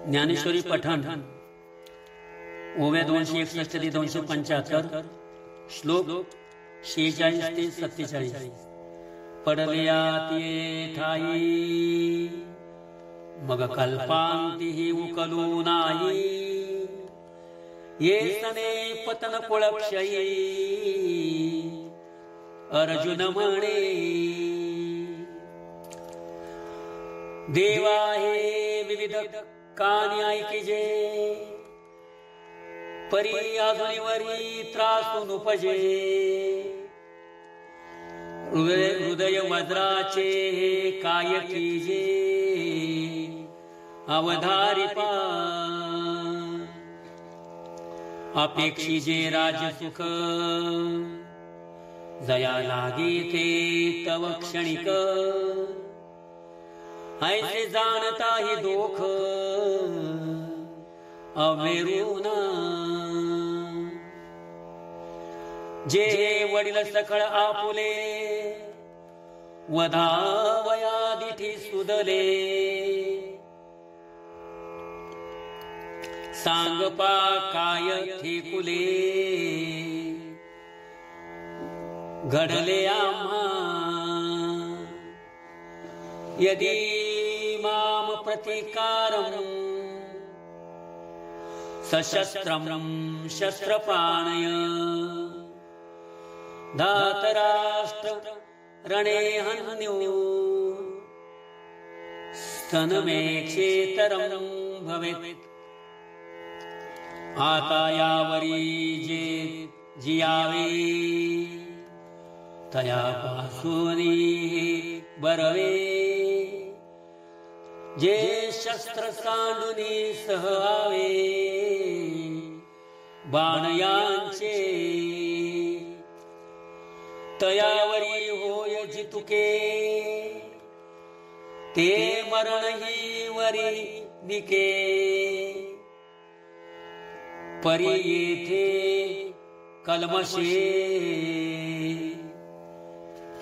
ज्ञानेश्वरी पठण ओव्या 261 ते 275 श्लोक 46 ते 47 पडलियात ये ठाई मग कल्पांती ही उकलू नाही ये सने पतन कुळक्षयी अर्जुन म्हणे देवा हे विविध कानी ऐकिजे परी अजूनवरी त्रासून उपजे हृदय वज्राचे हे काय कीजे अवधारी पा अपेक्षिजे राजसुख जया लागे ते तव क्षणिक ऐसे जाणता ही दोख अवेरुना जे वडील सकळ आपुले वधावया दिठी सुदले सांगपा काय ठेकुले घडले आम्हा यदि माम प्रतिकारं सशस्त्रं शस्त्रपाणय धातराष्ट्र रणे हन्यो स्तनमे क्षेत्रं भवेत् आता यावरी जे जियावे तया पासूनी बरवे जे शस्त्र सांडुनी सह आवे बाणयांचे तयावरी होय जितुके ते मरणही वरी निके परी येथे कलमशे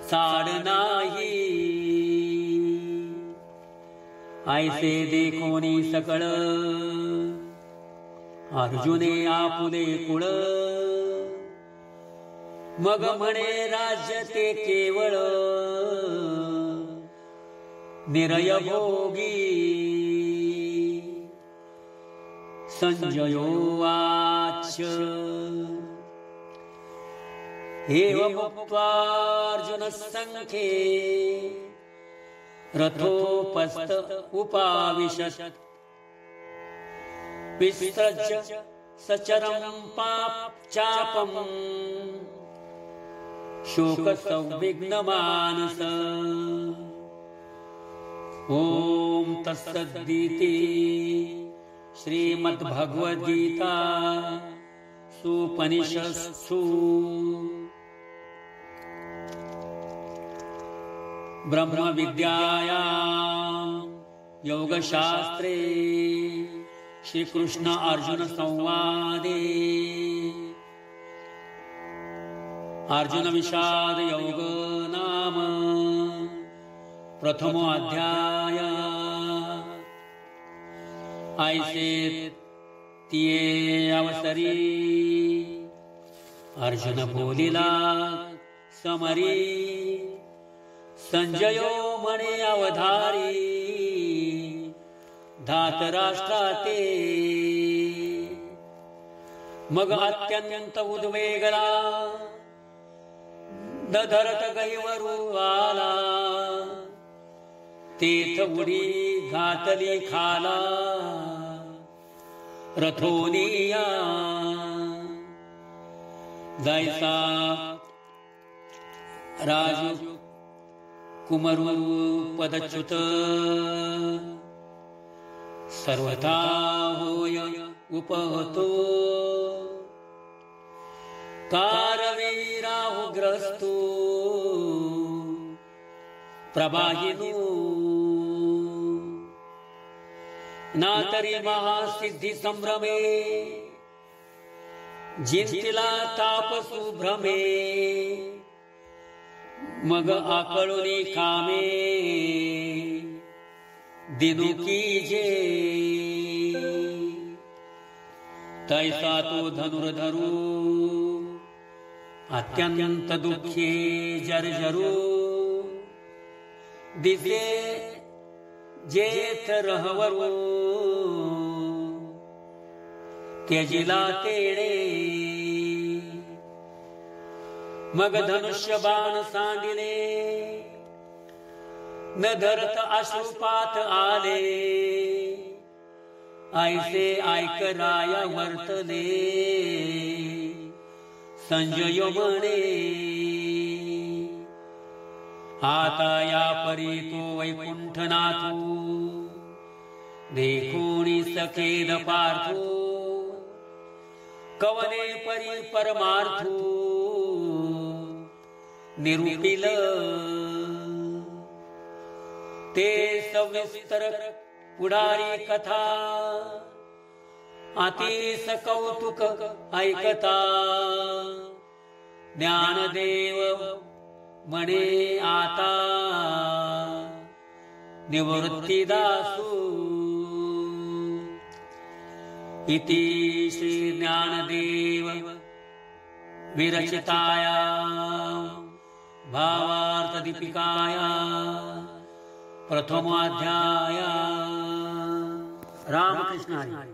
साड नाही ऐसे देखोनी सकळ अर्जुने आपुले कुळ मग म्हणे राज्य ते केवळ निरय भोगी संजयो वाच एवमुक्त्वा अर्जुन संखे रथोपस्थ उपाविशत् विसृज्य सचरं पापचापं शोकसंविघ्नमानस ॐ तत्सदिति श्रीमद्भगवद्गीता सुपनिषत्सु ब्रह्म विद्यायां योगशास्त्रे श्री कृष्ण अर्जुन संवादे अर्जुन विषाद योग नाम प्रथमो अध्याय ऐसे तिये अवसरी अर्जुन बोलिला समरी संजयो म्हणे अवधारी धातराष्ट्राते मग अत्यंत उद्वेगला दधरत गैवरू आला तेथ उडी घातली खाला रथोनिया जैसा राजू कुमरू पदच्युत सर्वथा होय उपहतो कारवीराहुग्रस्तु प्रवाहिनो नातरी महासिद्धी संभ्रमे जिंतिला तापसु भ्रमे मग आकळुनी कामे दिनु कीजे तैसा तो धनुर्धरू अत्यंत दुःखे जर्जरू दिसे जेथ रहवरू त्यजिला तेडे मग धनुष्य बाण सांडिले न धरत अश्रुपात आले ऐसे ऐक राया वर्तले संजय म्हणे आता या परी तो वैकुंठनाथू देखोणी सखेद पार्थो कवने परी परमार्थू निरूपिल ते सविस्तर पुढारी कथा अतिस कौतुक ऐकता ज्ञानदेव म्हणे आता निवृत्तीदासू इति श्री ज्ञानदेव विरचिताया भावार्थ दीपिकाया प्रथमोऽध्याय। रामकृष्ण हरी।